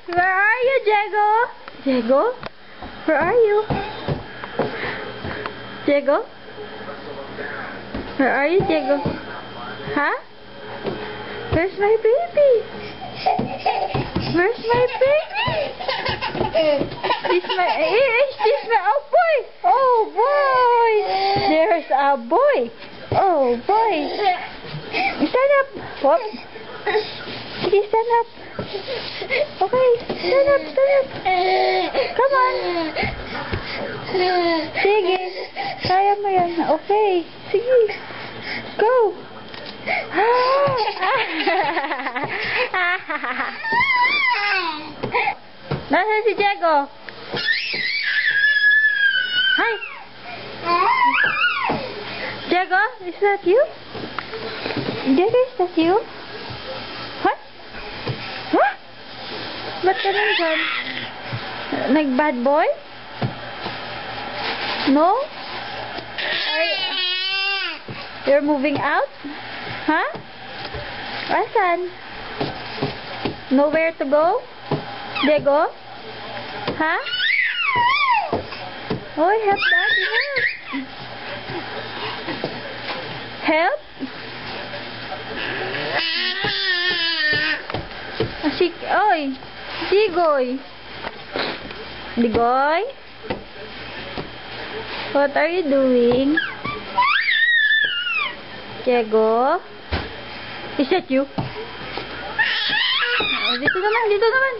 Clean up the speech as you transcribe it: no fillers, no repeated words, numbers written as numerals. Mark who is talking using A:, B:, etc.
A: Where are you, Diego? Diego? Where are you? Diego? Where are you, Diego? Huh? Where's my baby? Where's my baby? Is this my oh boy? Oh boy! There's a boy. Oh boy! Stand up. Whoop. Sige, stand up. Okay, stand up, stand up. Come on. Sige. Kaya mo yan. Okay. Sige. Go. Nasaan si Diego? Hi. Diego, is that you? Diego, is that you? What? What? Ba't ka nandyan? Nag-bad boy? No? You're moving out? Huh? Asan? Nowhere to go? Diego? Huh? Oh, help daddy, help! Help? Oy! Digoy! Digoy? What are you doing? Diego? Is that you? Oh, dito naman, dito naman.